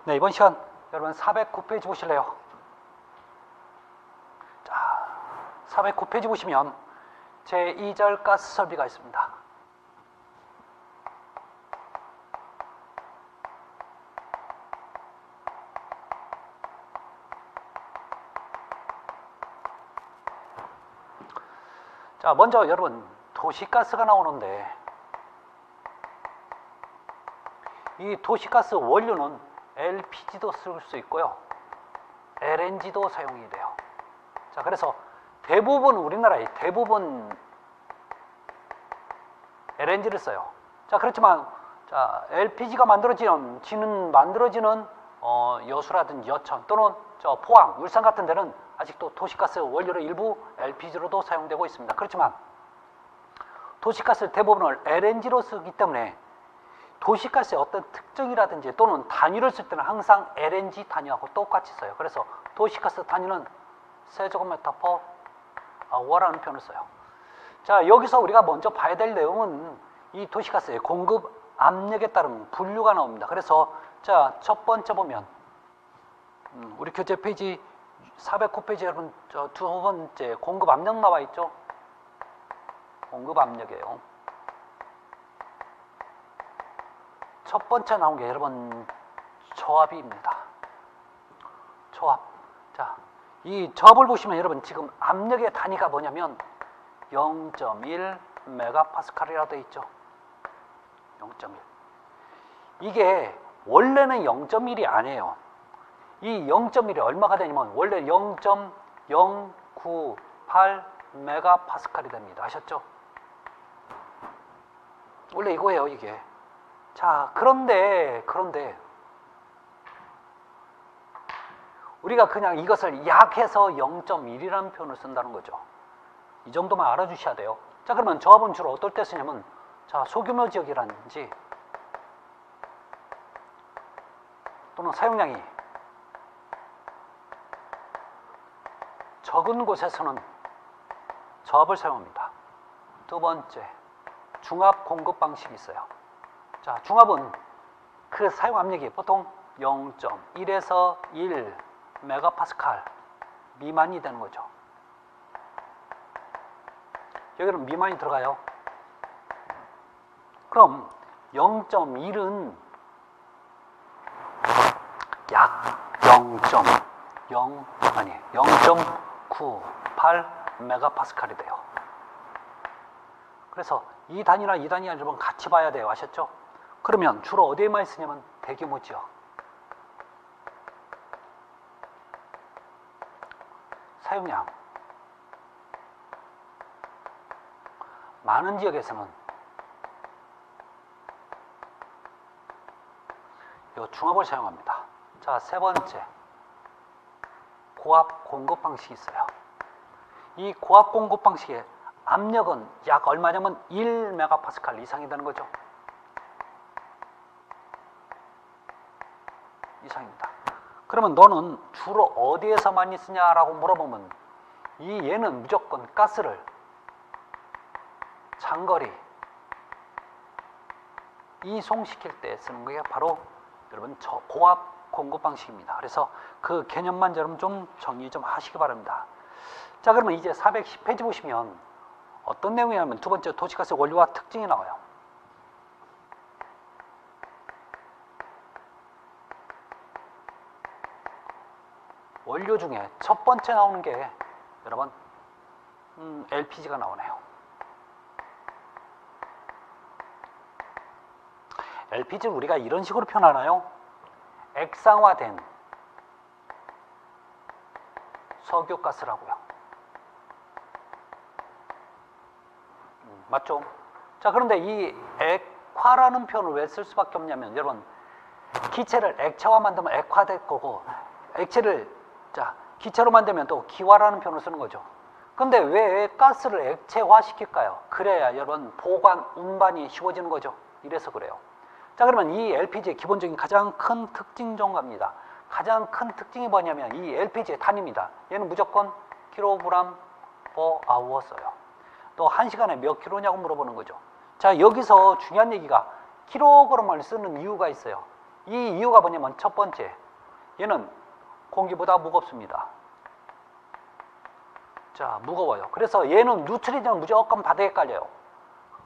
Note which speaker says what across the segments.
Speaker 1: 네, 이번 시간 여러분 409페이지 보실래요? 자, 409페이지 보시면 제2절 가스 설비가 있습니다. 자, 먼저 여러분 도시가스가 나오는데 이 도시가스 원료는 LPG도 쓸 수 있고요, LNG도 사용이 돼요. 자, 그래서 대부분 우리나라의 대부분 LNG를 써요. 자, 그렇지만 자, LPG가 만들어지는 여수라든지 여천 또는 저 포항, 울산 같은 데는 아직도 도시가스 원료로 일부 LPG로도 사용되고 있습니다. 그렇지만 도시가스 대부분을 LNG로 쓰기 때문에 도시가스의 어떤 특징이라든지 또는 단위를 쓸 때는 항상 LNG 단위하고 똑같이 써요. 그래서 도시가스 단위는 세제곱미터 per hour라는 표현을 써요. 자, 여기서 우리가 먼저 봐야 될 내용은 이 도시가스의 공급 압력에 따른 분류가 나옵니다. 그래서 자, 첫 번째 보면 우리 교재 페이지 409페이지 여러분 저 두 번째 공급 압력 나와 있죠? 공급 압력이에요. 첫 번째 나온 게 여러분 저압입니다. 저압. 자, 이 저압을 보시면 여러분 지금 압력의 단위가 뭐냐면 0.1 메가파스칼이라고 되어 있죠. 0.1. 이게 원래는 0.1이 아니에요. 이 0.1이 얼마가 되냐면 원래 0.098 메가파스칼이 됩니다. 아셨죠? 원래 이거예요, 이게. 자, 그런데 우리가 그냥 이것을 약해서 0.1이라는 표현을 쓴다는 거죠. 이 정도만 알아주셔야 돼요. 자, 그러면 저압은 주로 어떨 때 쓰냐면 자, 소규모 지역이라든지 또는 사용량이 적은 곳에서는 저압을 사용합니다. 두 번째, 중압 공급 방식이 있어요. 자, 중압은 그 사용 압력이 보통 0.1에서 1 메가파스칼 미만이 되는 거죠. 여기는 미만이 들어가요. 그럼 0.1은 약 0.98 메가파스칼이 돼요. 그래서 이 단위나 이 단위 여러분 같이 봐야 돼요. 아셨죠? 그러면 주로 어디에 많이 쓰냐면 대규모 지역. 사용량. 많은 지역에서는 이 중압을 사용합니다. 자, 세 번째. 고압 공급 방식이 있어요. 이 고압 공급 방식의 압력은 약 얼마냐면 1 메가파스칼 이상이 되는 거죠. 이상입니다. 그러면 너는 주로 어디에서 많이 쓰냐라고 물어보면 얘는 무조건 가스를 장거리 이송시킬 때 쓰는 게 바로 여러분 고압 공급 방식입니다. 그래서 그 개념만 여러분 좀 정리 좀 하시기 바랍니다. 자, 그러면 이제 410페이지 보시면 어떤 내용이냐면 두 번째 도시가스 원료와 특징이 나와요. 원료 중에 첫 번째 나오는 게 여러분 LPG가 나오네요. LPG를 우리가 이런 식으로 표현하나요? 액상화된 석유가스라고요. 맞죠? 자, 그런데 이 액화라는 표현을 왜 쓸 수밖에 없냐면 여러분 기체를 액체화 만들면 액화될 거고 액체를 자 기체로 만들면 또 기화라는 표현을 쓰는 거죠. 근데 왜 가스를 액체화 시킬까요? 그래야 여러분 보관, 운반이 쉬워지는 거죠. 이래서 그래요. 자, 그러면 이 LPG의 기본적인 가장 큰 특징 좀 갑니다. 가장 큰 특징이 뭐냐면 이 LPG의 단위입니다. 얘는 무조건 킬로그램 per hour 써요. 또 1시간에 몇 킬로냐고 물어보는 거죠. 자, 여기서 중요한 얘기가 킬로그램을 쓰는 이유가 있어요. 이 이유가 뭐냐면 첫 번째, 얘는 공기보다 무겁습니다. 자, 무거워요. 그래서 얘는 누출이 되면 무조건 바닥에 깔려요.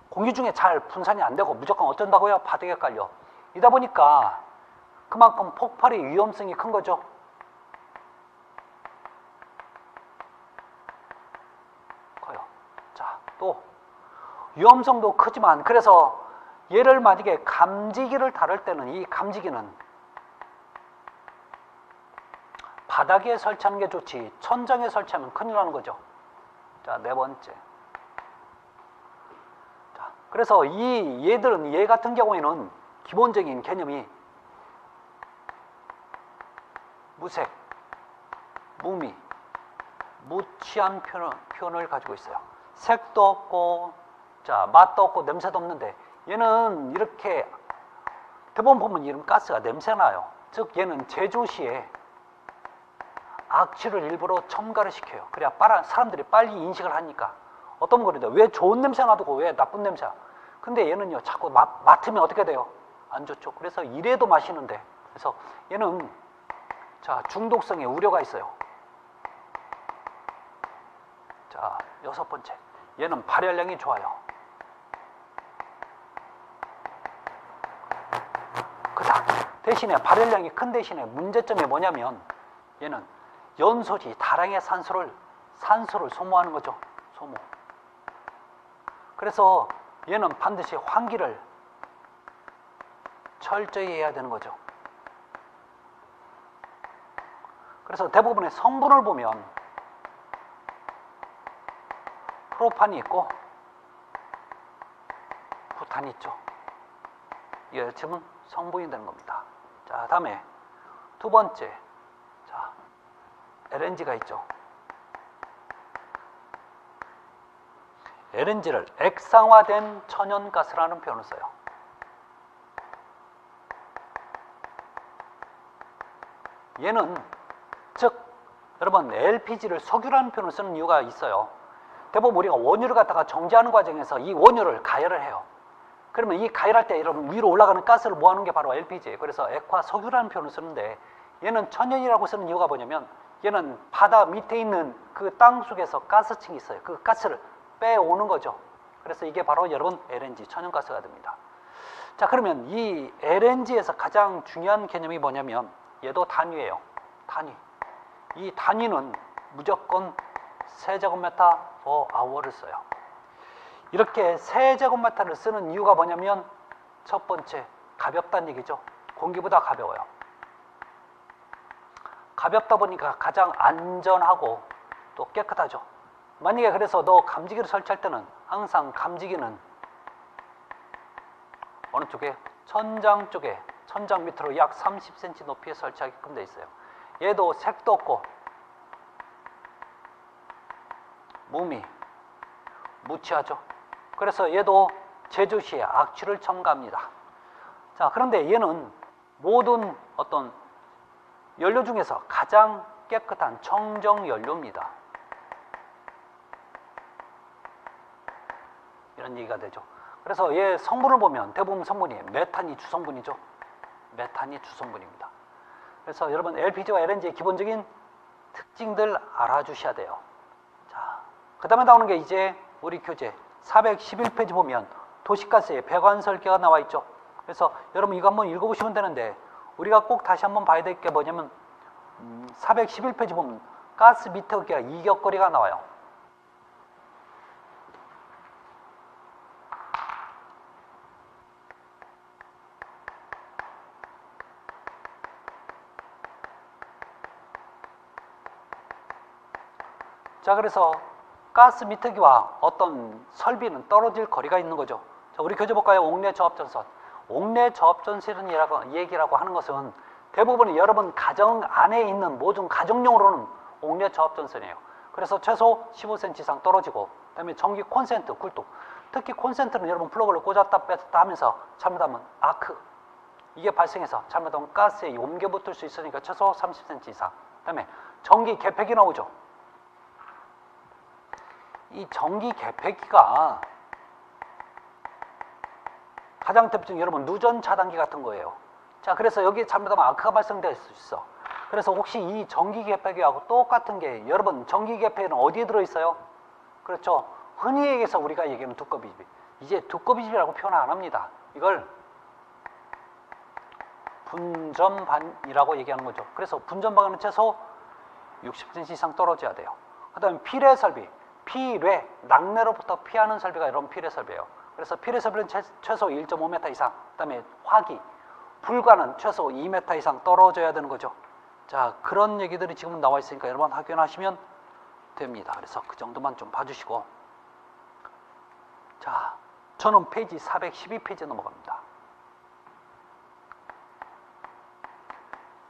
Speaker 1: 공기 중에 잘 분산이 안 되고 무조건 어쩐다고요? 바닥에 깔려. 이다 보니까 그만큼 폭발의 위험성이 큰 거죠. 커요. 자, 또 위험성도 크지만, 그래서 얘를 만약에 감지기를 다룰 때는 이 감지기는 바닥에 설치하는 게 좋지 천장에 설치하면 큰일 나는 거죠. 자, 네 번째. 자, 그래서 얘 같은 경우에는 기본적인 개념이 무색, 무미, 무취한 표현을 가지고 있어요. 색도 없고, 자, 맛도 없고, 냄새도 없는데, 얘는 이렇게 대부분 보면 이런 가스가 냄새나요. 즉 얘는 제조 시에 악취를 일부러 첨가를 시켜요. 그래야 사람들이 빨리 인식을 하니까. 어떤 거리다. 왜 좋은 냄새 놔두고 왜 나쁜 냄새? 근데 얘는요, 자꾸 맡으면 어떻게 돼요? 안 좋죠. 그래서 이래도 마시는데, 그래서 얘는 자, 중독성에 우려가 있어요. 자, 여섯 번째. 얘는 발열량이 좋아요. 대신에 발열량이 큰 대신에 문제점이 뭐냐면 얘는 연소지 다량의 산소를 소모하는 거죠. 소모. 그래서 얘는 반드시 환기를 철저히 해야 되는 거죠. 그래서 대부분의 성분을 보면 프로판이 있고 부탄이 있죠. 이게 지금 성분이 되는 겁니다. 자, 다음에 두 번째. 자, LNG가 있죠. LNG를 액상화된 천연가스라는 표현을 써요. 얘는 즉 여러분 LPG를 석유라는 표현을 쓰는 이유가 있어요. 대부분 우리가 원유를 갖다가 정제하는 과정에서 이 원유를 가열을 해요. 그러면 이 가열할 때 여러분 위로 올라가는 가스를 모아놓은 게 바로 LPG예요. 그래서 액화 석유라는 표현을 쓰는데 얘는 천연이라고 쓰는 이유가 뭐냐면 얘는 바다 밑에 있는 그 땅 속에서 가스층이 있어요. 그 가스를 빼오는 거죠. 그래서 이게 바로 여러분 LNG, 천연가스가 됩니다. 자, 그러면 이 LNG에서 가장 중요한 개념이 뭐냐면 얘도 단위예요. 단위. 이 단위는 무조건 세제곱미터 per hour를 써요. 이렇게 세제곱미터를 쓰는 이유가 뭐냐면 첫 번째, 가볍다는 얘기죠. 공기보다 가벼워요. 가볍다 보니까 가장 안전하고 또 깨끗하죠. 만약에 그래서 너 감지기를 설치할 때는 항상 감지기는 어느 쪽에? 천장 쪽에, 천장 밑으로 약 30cm 높이에 설치하게끔 되어 있어요. 얘도 색도 없고 무취하죠. 그래서 얘도 제조 시에 악취를 첨가합니다. 자, 그런데 얘는 모든 어떤 연료 중에서 가장 깨끗한 청정 연료입니다. 이런 얘기가 되죠. 그래서 얘 성분을 보면 대부분 성분이 메탄이 주성분이죠. 메탄이 주성분입니다. 그래서 여러분 LPG와 LNG의 기본적인 특징들 알아주셔야 돼요. 자, 그 다음에 나오는 게 이제 우리 교재 411페이지 보면 도시가스의 배관 설계가 나와 있죠. 그래서 여러분 이거 한번 읽어보시면 되는데 우리가 꼭 다시 한번 봐야 될 게 뭐냐면 411페이지 보면 가스 미터기와 이격거리가 나와요. 자, 그래서 가스 미터기와 어떤 설비는 떨어질 거리가 있는 거죠. 자, 우리 교재 볼까요? 옥내 저압전선. 옥내 저압전선이라고 얘기라고 하는 것은 대부분 여러분 가정 안에 있는 모든 가정용으로는 옥내 저압전선이에요. 그래서 최소 15cm 이상 떨어지고, 그다음에 전기 콘센트, 굴뚝. 특히 콘센트는 여러분 플러그를 꽂았다 뺐다 하면서 잘못하면 아크, 이게 발생해서 잘못하면 가스에 옮겨 붙을 수 있으니까 최소 30cm 이상. 그다음에 전기 개폐기 나오죠. 이 전기 개폐기가 가장 대표적인 여러분 누전 차단기 같은 거예요. 자, 그래서 여기에 잘못하면 아크가 발생될 수 있어. 그래서 혹시 이 전기개폐기하고 똑같은 게, 여러분 전기개폐는 어디에 들어있어요? 그렇죠. 흔히 얘기해서 우리가 얘기하는 두꺼비집. 이제 두꺼비집이라고 표현 안 합니다. 이걸 분전반이라고 얘기하는 거죠. 그래서 분전반은 최소 60cm 이상 떨어져야 돼요. 그 다음에 피뢰 설비, 피뢰, 낙뢰로부터 피하는 설비가 여러분 피뢰 설비예요. 그래서 피뢰 설비는 최소 1.5m 이상, 그 다음에 화기, 불과는 최소 2m 이상 떨어져야 되는 거죠. 자, 그런 얘기들이 지금 나와 있으니까 여러분 확인하시면 됩니다. 그래서 그 정도만 좀 봐주시고, 자, 저는 페이지 412페이지 넘어갑니다.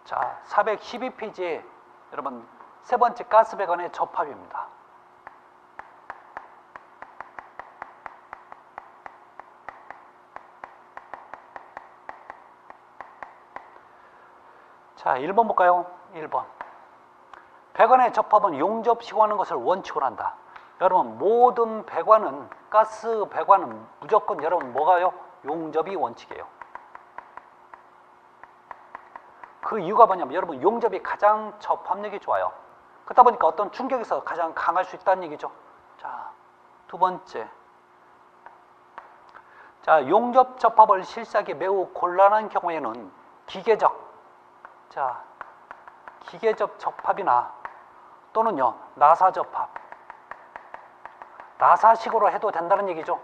Speaker 1: 자, 412페이지에 여러분 세 번째 가스배관의 접합입니다. 자, 1번 볼까요? 1번. 배관의 접합은 용접시고 하는 것을 원칙으로 한다. 여러분, 모든 배관은, 가스 배관은 무조건 여러분 뭐가요? 용접이 원칙이에요. 그 이유가 뭐냐면 여러분 용접이 가장 접합력이 좋아요. 그러다 보니까 어떤 충격에서 가장 강할 수 있다는 얘기죠. 자, 두 번째. 자, 용접 접합을 실시하기 매우 곤란한 경우에는 기계적, 자, 기계적 접합이나 또는요 나사 접합, 나사식으로 해도 된다는 얘기죠.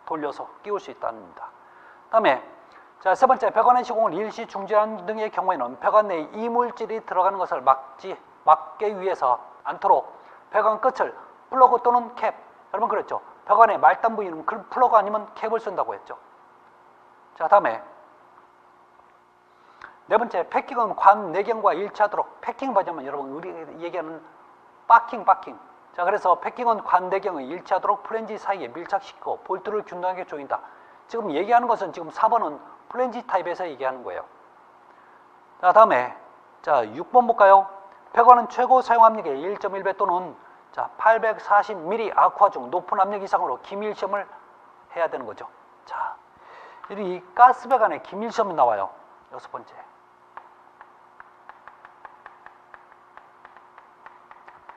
Speaker 1: 돌려서 끼울 수 있다는 겁니다. 그 다음에 자, 세 번째, 배관의 시공을 일시 중지하는 등의 경우에는 배관 내에 이물질이 들어가는 것을 막기 위해서 않도록 배관 끝을 플러그 또는 캡, 여러분 그랬죠? 배관의 말단 부위는 플러그 아니면 캡을 쓴다고 했죠. 자, 다음에 네 번째, 패킹은 관 내경과 일치하도록, 패킹 뭐냐면 여러분 우리 얘기하는 바킹. 자, 그래서 패킹은 관 내경을 일치하도록 플랜지 사이에 밀착시키고 볼트를 균등하게 조인다. 지금 얘기하는 것은 지금 4번은 플랜지 타입에서 얘기하는 거예요. 자, 다음에 자 6번 볼까요? 배관은 최고 사용 압력의 1.1배 또는 자 840mm 아쿠아 중 높은 압력 이상으로 기밀 시험을 해야 되는 거죠. 자, 이 가스 배관에 기밀 시험이 나와요. 여섯 번째.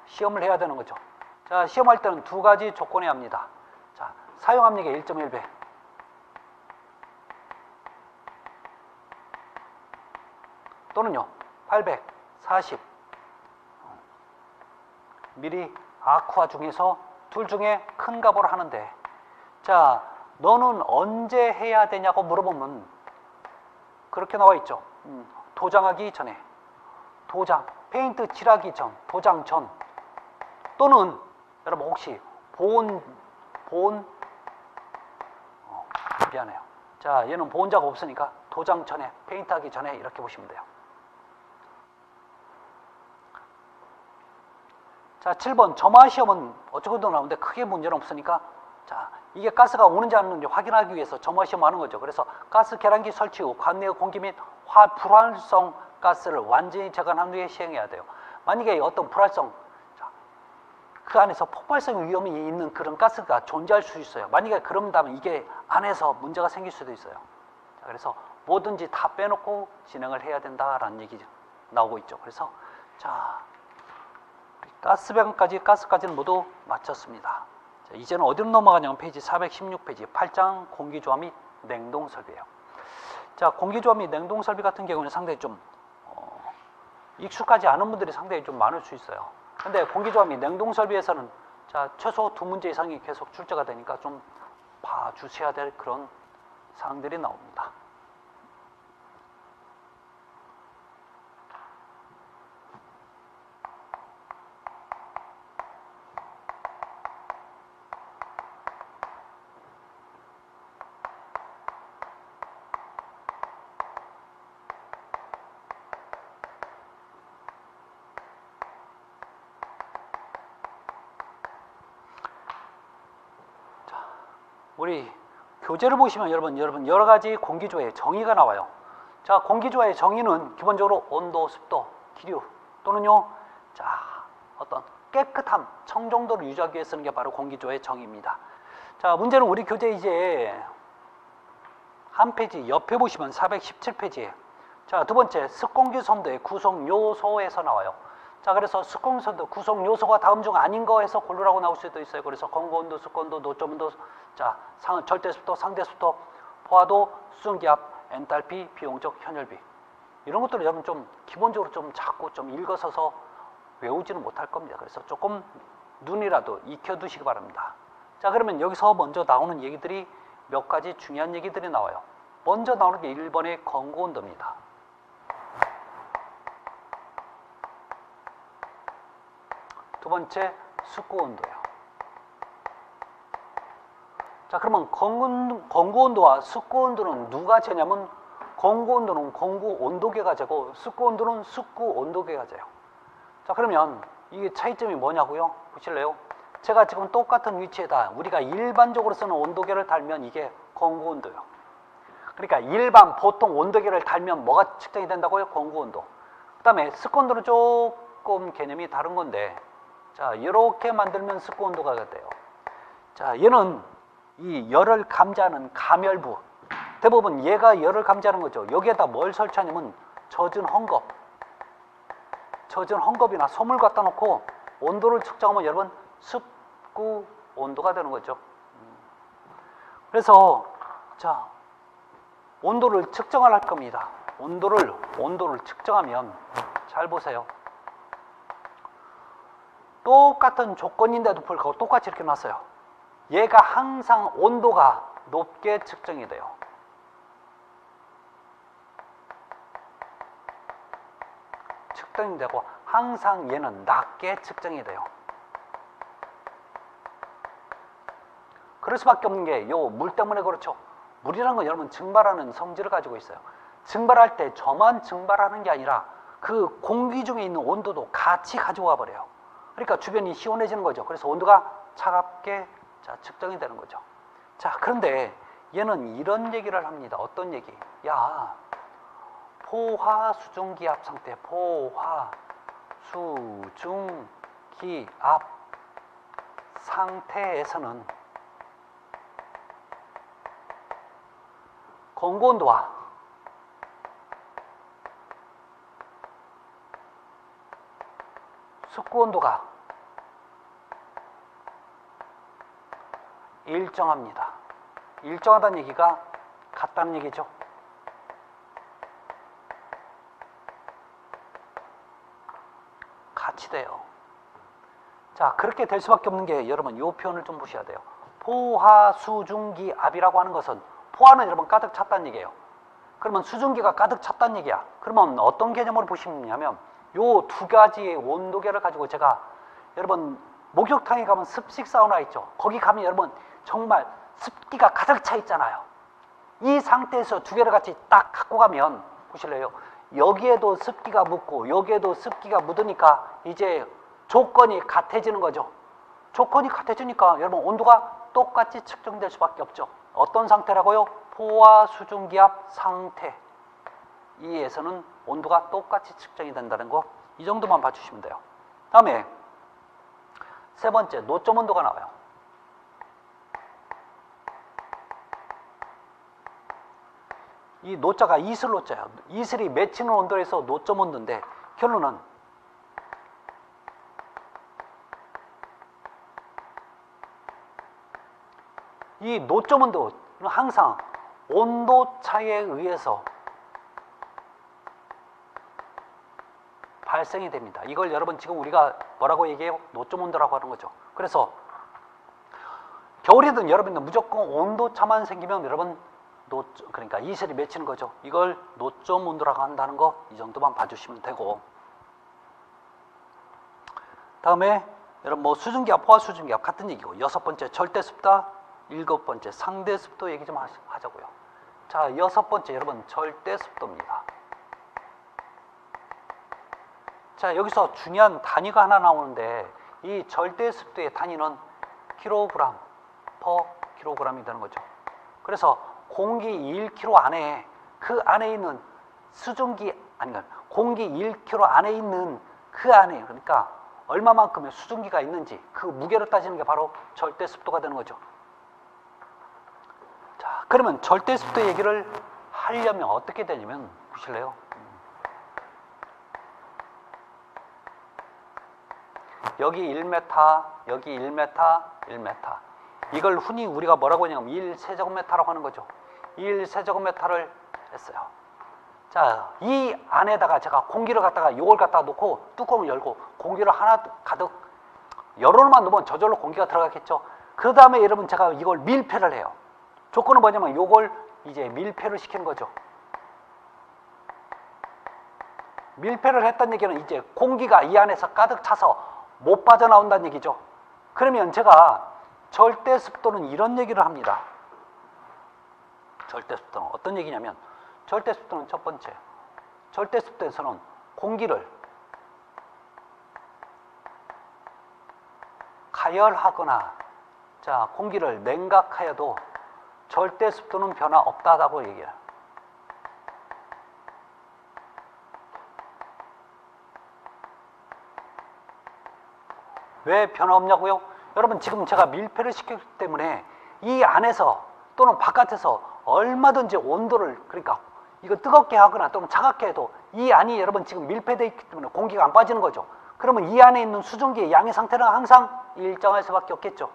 Speaker 1: 시험을 해야 되는 거죠. 자, 시험할 때는 두 가지 조건이 합니다. 자, 사용 압력의 1.1배. 또는요 840 미리 아쿠아 중에서 둘 중에 큰 값으로 하는데, 자, 너는 언제 해야 되냐고 물어보면 그렇게 나와 있죠. 도장하기 전에, 도장, 페인트 칠하기 전, 도장 전, 또는 여러분 혹시 미안해요. 자, 얘는 보온 작업 없으니까 도장 전에, 페인트 하기 전에 이렇게 보시면 돼요. 자, 7번 점화 시험은 어쩌고도 나오는데 크게 문제는 없으니까, 자, 이게 가스가 오는지 안 오는지 확인하기 위해서 점화 시험하는 거죠. 그래서 가스 계량기 설치 후 관내 공기 및 불활성 가스를 완전히 제거한 후에 시행해야 돼요. 만약에 어떤 불활성, 자, 그 안에서 폭발성 위험이 있는 그런 가스가 존재할 수 있어요. 만약에 그런다면 이게 안에서 문제가 생길 수도 있어요. 자, 그래서 뭐든지 다 빼놓고 진행을 해야 된다라는 얘기 나오고 있죠. 그래서 자, 가스까지는 모두 마쳤습니다. 자, 이제는 어디로 넘어가냐면 페이지 416페이지 8장 공기조화 및 냉동 설비예요. 자, 공기조화 및 냉동 설비 같은 경우는 상당히 좀 익숙하지 않은 분들이 상당히 좀 많을 수 있어요. 근데 공기조화 및 냉동 설비에서는 자, 최소 2문제 이상이 계속 출제가 되니까 좀 봐주셔야 될 그런 사항들이 나옵니다. 우리 교재를 보시면 여러분 여러 가지 공기조화의 정의가 나와요. 자, 공기조화의 정의는 기본적으로 온도, 습도, 기류 또는요, 자, 어떤 깨끗함, 청정도를 유지하기 위해 쓰는 게 바로 공기조화의 정의입니다. 자, 문제는 우리 교재 이제 한 페이지 옆에 보시면 417페이지에 자, 두 번째, 습공기선도의 구성 요소에서 나와요. 자, 그래서 습공기선도 구성 요소가 다음 중 아닌 거에서 고르라고 나올 수도 있어요. 그래서 건고온도, 습고온도, 노점온도, 자, 절대습도, 상대습도, 포화도, 수증기압, 엔탈피, 비용적 현열비. 이런 것들을 여러분 좀 기본적으로 좀 자꾸 좀 읽어서서 외우지는 못할 겁니다. 그래서 조금 눈이라도 익혀두시기 바랍니다. 자, 그러면 여기서 먼저 나오는 얘기들이 몇 가지 중요한 얘기들이 나와요. 먼저 나오는 게 1번의 건고온도입니다. 두 번째, 습고온도예요. 자, 그러면 건고온도와 습고온도는 누가 재냐면 건고온도는 건고온도계가 재고 습고온도는 습고온도계가 재요. 자, 그러면 이게 차이점이 뭐냐고요? 보실래요? 제가 지금 똑같은 위치에다 우리가 일반적으로 쓰는 온도계를 달면 이게 건고온도예요. 그러니까 일반 보통 온도계를 달면 뭐가 측정이 된다고요? 건고온도. 그 다음에 습고온도는 조금 개념이 다른 건데, 자, 이렇게 만들면 습고온도가 돼요. 자, 얘는 이 열을 감지하는 가멸부. 대부분 얘가 열을 감지하는 거죠. 여기에다 뭘 설치하냐면 젖은 헝겊이나 솜을 갖다 놓고 온도를 측정하면 여러분 습구 온도가 되는 거죠. 그래서 자, 온도를 측정을 할 겁니다. 온도를 측정하면 잘 보세요. 똑같은 조건인데도 불구하고 똑같이 이렇게 놨어요. 얘가 항상 온도가 높게 측정이 돼요. 측정이 되고 항상 얘는 낮게 측정이 돼요. 그럴 수밖에 없는 게 요 물 때문에 그렇죠. 물이라는 건 여러분 증발하는 성질을 가지고 있어요. 증발할 때 저만 증발하는 게 아니라 그 공기 중에 있는 온도도 같이 가져와 버려요. 그러니까 주변이 시원해지는 거죠. 그래서 온도가 차갑게 측정이 되는 거죠. 자, 그런데 얘는 이런 얘기를 합니다. 어떤 얘기? 야, 포화 수증기압 상태, 포화 수증기압 상태에서는 건고온도와 습고온도가 일정합니다. 일정하다는 얘기가 같다는 얘기죠. 같이 돼요. 자, 그렇게 될 수밖에 없는 게 여러분 이 표현을 좀 보셔야 돼요. 포화 수증기압이라고 하는 것은 포화는 여러분 가득 찼다는 얘기예요. 그러면 수증기가 가득 찼다는 얘기야. 그러면 어떤 개념으로 보시냐면 요 두 가지의 온도계를 가지고 제가 여러분 목욕탕에 가면 습식 사우나 있죠. 거기 가면 여러분 정말 습기가 가득 차 있잖아요. 이 상태에서 두 개를 같이 딱 갖고 가면 보실래요? 여기에도 습기가 묻고 여기에도 습기가 묻으니까 이제 조건이 같아지는 거죠. 조건이 같아지니까 여러분 온도가 똑같이 측정될 수밖에 없죠. 어떤 상태라고요? 포화 수증기압 상태. 이에서는 온도가 똑같이 측정이 된다는 거, 이 정도만 봐주시면 돼요. 다음에 세 번째, 노점 온도가 나와요. 이 노자가 이슬 노자예요. 이슬이 맺히는 온도에서 노점 온도인데 결론은 이 노점 온도는 항상 온도 차에 의해서 발생이 됩니다. 이걸 여러분 지금 우리가 뭐라고 얘기해요? 노점 온도라고 하는 거죠. 그래서 겨울이든 여름이든 무조건 온도차만 생기면 여러분 그러니까 이슬이 맺히는 거죠. 이걸 노점 온도라고 한다는 거, 이 정도만 봐주시면 되고, 다음에 여러분 뭐 수증기압, 포화 수증기압 같은 얘기고, 여섯 번째 절대 습도, 일곱 번째 상대 습도 얘기 좀 하자고요. 자, 여섯 번째 여러분 절대 습도입니다. 자, 여기서 중요한 단위가 하나 나오는데 이 절대 습도의 단위는 킬로그램 퍼 킬로그램이 되는 거죠. 그래서 공기 1kg 안에 그 안에 있는 수증기 아니면 공기 1kg 안에 있는 그 안에, 그러니까 얼마만큼의 수증기가 있는지 그 무게로 따지는 게 바로 절대 습도가 되는 거죠. 자, 그러면 절대 습도 얘기를 하려면 어떻게 되냐면 보실래요? 여기 1m, 여기 1m, 1m. 이걸 흔히 우리가 뭐라고 하냐면 1세제곱미터라고 하는 거죠. 1세제곱미터를 했어요. 자, 이 안에다가 제가 공기를 갖다가 이걸 갖다가 놓고 뚜껑을 열고 공기를 하나 가득 열어놓으면 놓으면 저절로 공기가 들어가겠죠. 그 다음에 여러분 제가 이걸 밀폐를 해요. 조건은 뭐냐면 이걸 이제 밀폐를 시키는 거죠. 밀폐를 했다는 얘기는 이제 공기가 이 안에서 가득 차서 못 빠져나온다는 얘기죠. 그러면 제가 절대 습도는 이런 얘기를 합니다. 절대 습도는 어떤 얘기냐면 절대 습도는 첫 번째, 절대 습도에서는 공기를 가열하거나 자 공기를 냉각하여도 절대 습도는 변화 없다고 얘기해요. 왜 변화 없냐고요? 여러분 지금 제가 밀폐를 시켰기 때문에 이 안에서 또는 바깥에서 얼마든지 온도를 그러니까 이거 뜨겁게 하거나 또는 차갑게 해도 이 안이 여러분 지금 밀폐되어 있기 때문에 공기가 안 빠지는 거죠. 그러면 이 안에 있는 수증기의 양의 상태는 항상 일정할 수밖에 없겠죠.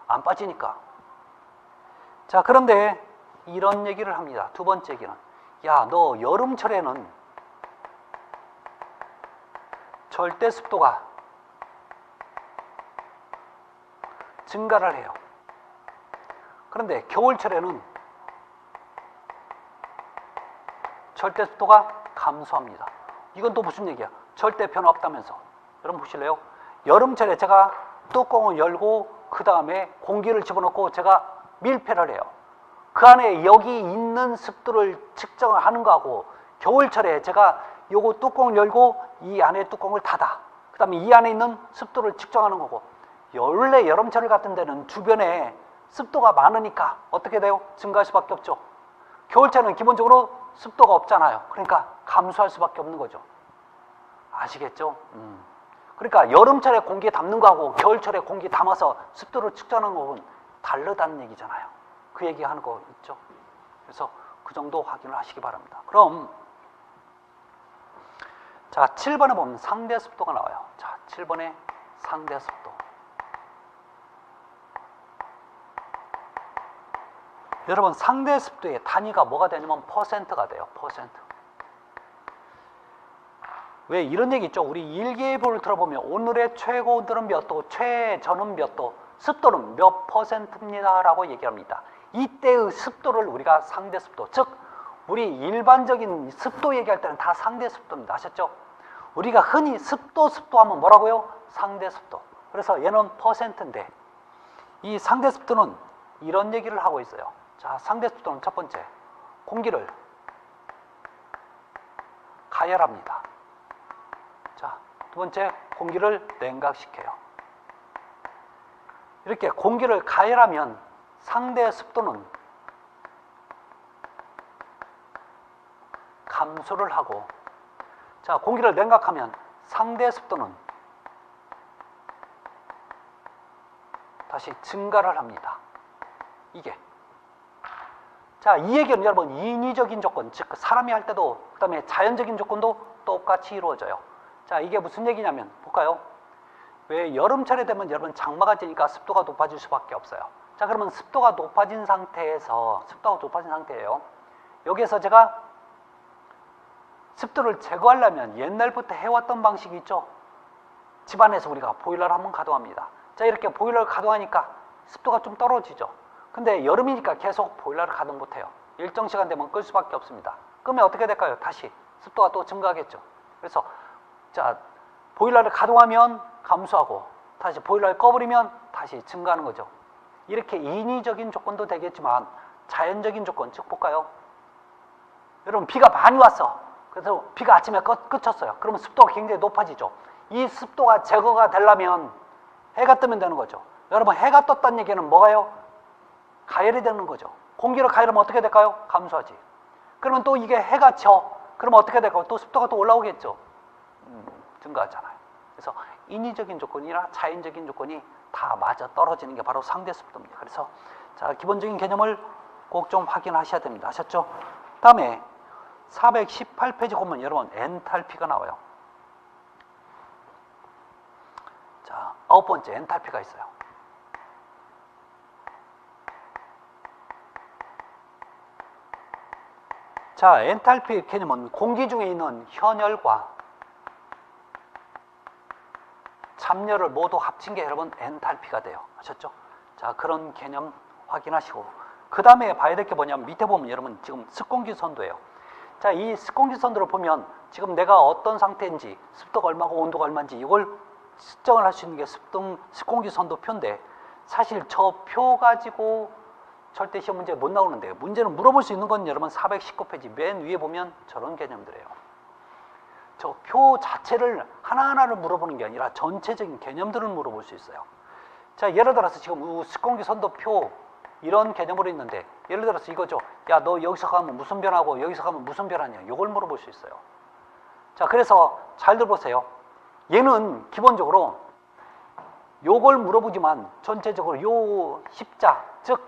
Speaker 1: 안 빠지니까. 자 그런데 이런 얘기를 합니다. 두 번째 얘기는 야 너 여름철에는 절대 습도가 증가를 해요. 그런데 겨울철에는 절대 습도가 감소합니다. 이건 또 무슨 얘기야? 절대 변화 없다면서. 여러분 보실래요? 여름철에 제가 뚜껑을 열고 그 다음에 공기를 집어넣고 제가 밀폐를 해요. 그 안에 여기 있는 습도를 측정을 하는 거하고 겨울철에 제가 요거 뚜껑을 열고 이 안에 뚜껑을 닫아. 그 다음에 이 안에 있는 습도를 측정하는 거고 원래 여름철 같은 데는 주변에 습도가 많으니까 어떻게 돼요? 증가할 수밖에 없죠. 겨울철에는 기본적으로 습도가 없잖아요. 그러니까 감소할 수밖에 없는 거죠. 아시겠죠? 그러니까 여름철에 공기에 담는 거하고 겨울철에 공기에 담아서 습도를 측정하는 거는 다르다는 얘기잖아요. 그 얘기하는 거 있죠. 그래서 그 정도 확인을 하시기 바랍니다. 그럼 자 7번에 보면 상대 습도가 나와요. 자 7번에 상대 습도. 여러분 상대 습도의 단위가 뭐가 되냐면 퍼센트가 돼요. 퍼센트. 왜 이런 얘기 있죠? 우리 일기예보를 들어보면 오늘의 최고 온도는 몇 도, 최저는 몇 도, 습도는 몇 퍼센트입니다 라고 얘기합니다. 이때의 습도를 우리가 상대 습도, 즉 우리 일반적인 습도 얘기할 때는 다 상대 습도입니다. 아셨죠? 우리가 흔히 습도 하면 뭐라고요? 상대 습도. 그래서 얘는 퍼센트인데 이 상대 습도는 이런 얘기를 하고 있어요. 자, 상대 습도는 첫 번째, 공기를 가열합니다. 자, 두 번째, 공기를 냉각시켜요. 이렇게 공기를 가열하면 상대 습도는 감소를 하고, 자, 공기를 냉각하면 상대 습도는 다시 증가를 합니다. 이게. 자, 이 얘기는 여러분 인위적인 조건, 즉 사람이 할 때도 그 다음에 자연적인 조건도 똑같이 이루어져요. 자, 이게 무슨 얘기냐면 볼까요? 왜 여름철에 되면 여러분 장마가 지니까 습도가 높아질 수밖에 없어요. 자, 그러면 습도가 높아진 상태에서 여기에서 여기에서 제가 습도를 제거하려면 옛날부터 해왔던 방식이 있죠. 집안에서 우리가 보일러를 한번 가동합니다. 자, 이렇게 보일러를 가동하니까 습도가 좀 떨어지죠. 근데 여름이니까 계속 보일러를 가동 못해요. 일정 시간 되면 끌 수밖에 없습니다. 그러면 어떻게 될까요? 다시 습도가 또 증가하겠죠. 그래서 자, 보일러를 가동하면 감소하고 다시 보일러를 꺼버리면 다시 증가하는 거죠. 이렇게 인위적인 조건도 되겠지만 자연적인 조건, 즉 볼까요? 여러분 비가 많이 왔어. 그래서 비가 아침에 그쳤어요. 그러면 습도가 굉장히 높아지죠. 이 습도가 제거가 되려면 해가 뜨면 되는 거죠. 여러분 해가 떴다는 얘기는 뭐가요? 가열이 되는 거죠. 공기를 가열하면 어떻게 될까요? 감소하지. 그러면 또 이게 해가 져. 그러면 어떻게 될까요? 또 습도가 또 올라오겠죠. 증가하잖아요. 그래서 인위적인 조건이나 자연적인 조건이 다 맞아 떨어지는 게 바로 상대 습도입니다. 그래서 자, 기본적인 개념을 꼭 좀 확인하셔야 됩니다. 아셨죠? 다음에 418페이지 보면 여러분 엔탈피가 나와요. 자, 9번째 엔탈피가 있어요. 자, 엔탈피 개념은 공기 중에 있는 현열과 참열을 모두 합친 게 여러분 엔탈피가 돼요. 아셨죠? 자, 그런 개념 확인하시고 그 다음에 봐야 될 게 뭐냐면 밑에 보면 여러분 지금 습공기 선도예요. 자, 이 습공기 선도를 보면 지금 내가 어떤 상태인지 습도가 얼마고 온도가 얼마인지 이걸 측정을 할 수 있는 게 습공기 선도 표인데 사실 저 표 가지고 절대 시험 문제 못 나오는데 문제는 물어볼 수 있는 건 여러분 419페이지 맨 위에 보면 저런 개념들이에요. 저 표 자체를 하나하나를 물어보는 게 아니라 전체적인 개념들을 물어볼 수 있어요. 자, 예를 들어서 지금 습공기 선도표 이런 개념으로 있는데 예를 들어서 이거죠. 야, 너 여기서 가면 무슨 변하고 여기서 가면 무슨 변하냐 이걸 물어볼 수 있어요. 자, 그래서 잘 들어보세요. 얘는 기본적으로 요걸 물어보지만 전체적으로 요 십자 즉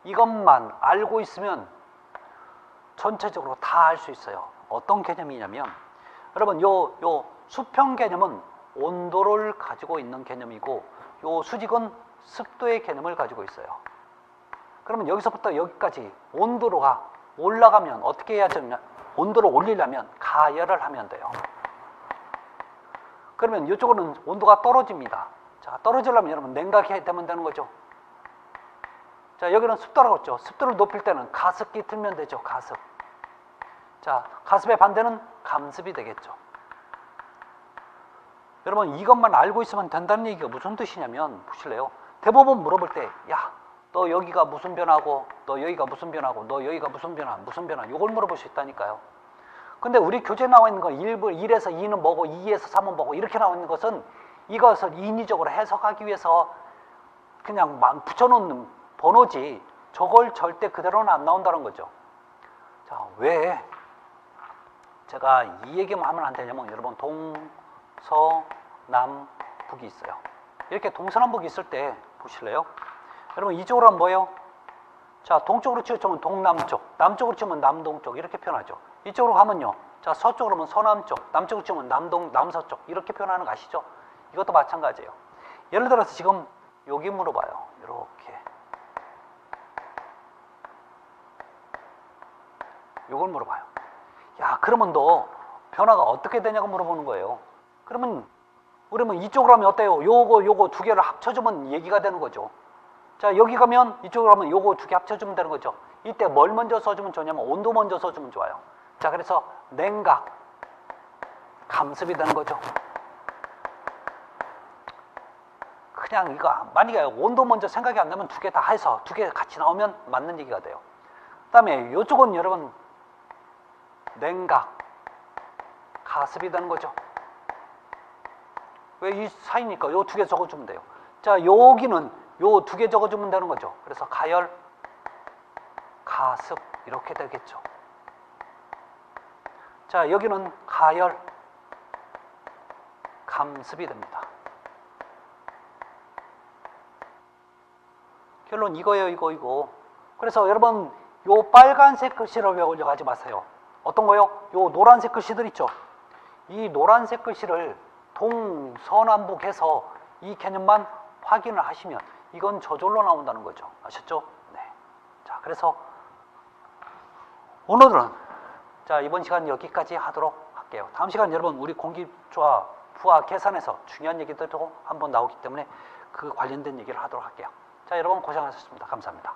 Speaker 1: 이것만 알고 있으면 전체적으로 다 알 수 있어요. 어떤 개념이냐면 여러분 요 수평 개념은 온도를 가지고 있는 개념이고 요 수직은 습도의 개념을 가지고 있어요. 그러면 여기서부터 여기까지 온도가 올라가면 어떻게 해야 되냐? 온도를 올리려면 가열을 하면 돼요. 그러면 이쪽으로는 온도가 떨어집니다. 자, 떨어지려면 여러분 냉각이 되면 되는 거죠. 자, 여기는 습도라고 했죠. 습도를 높일 때는 가습기 틀면 되죠. 가습. 자, 가습의 반대는 감습이 되겠죠. 여러분 이것만 알고 있으면 된다는 얘기가 무슨 뜻이냐면 보실래요? 대부분 물어볼 때 야, 너 여기가 무슨 변화고 너 여기가 무슨 변화고 너 여기가 무슨 변화 이걸 물어볼 수 있다니까요. 근데 우리 교재에 나와 있는 거 1에서 2는 뭐고 2에서 3은 뭐고 이렇게 나와 있는 것은 이것을 인위적으로 해석하기 위해서 그냥 붙여놓는 번호지 저걸 절대 그대로는 안 나온다는 거죠. 자, 왜 제가 이 얘기만 하면 안 되냐면 여러분 동서남북이 있어요. 이렇게 동서남북이 있을 때 보실래요? 여러분 이쪽으로 하면 뭐예요? 자, 동쪽으로 치우치면 동남쪽, 남쪽으로 치우면 남동쪽 이렇게 표현하죠. 이쪽으로 가면요. 자, 서쪽으로 하면 서남쪽, 남쪽으로 치우면 남서쪽 이렇게 표현하는 거 아시죠? 이것도 마찬가지예요. 예를 들어서 지금 여기 물어봐요. 이렇게. 이걸 물어봐요. 야, 그러면 너 변화가 어떻게 되냐고 물어보는 거예요. 그러면 이쪽으로 하면 어때요? 요거 두 개를 합쳐주면 얘기가 되는 거죠. 자, 여기 가면 이쪽으로 하면 요거 두 개 합쳐주면 되는 거죠. 이때 뭘 먼저 써주면 좋냐면 온도 먼저 써주면 좋아요. 자, 그래서 냉각, 감습이 되는 거죠. 그냥 이거 만약에 온도 먼저 생각이 안 나면 두 개 다 해서 두 개 같이 나오면 맞는 얘기가 돼요. 그 다음에 이쪽은 여러분 냉각, 가습이 되는 거죠. 왜 이 사이니까 요 두 개 적어주면 돼요. 자, 여기는 요 두 개 적어주면 되는 거죠. 그래서 가열, 가습 이렇게 되겠죠. 자, 여기는 가열, 감습이 됩니다. 결론 이거예요, 이거. 그래서 여러분 요 빨간색 글씨를 외우려고 하지 마세요. 어떤 거요? 요 노란색 글씨들 있죠. 이 노란색 글씨를 동서남북해서 이 개념만 확인을 하시면 이건 저절로 나온다는 거죠. 아셨죠? 네. 자, 그래서 오늘은 자, 이번 시간 여기까지 하도록 할게요. 다음 시간 여러분 우리 공기조화 부하 계산에서 중요한 얘기들도 한번 나오기 때문에 그 관련된 얘기를 하도록 할게요. 자, 여러분 고생하셨습니다. 감사합니다.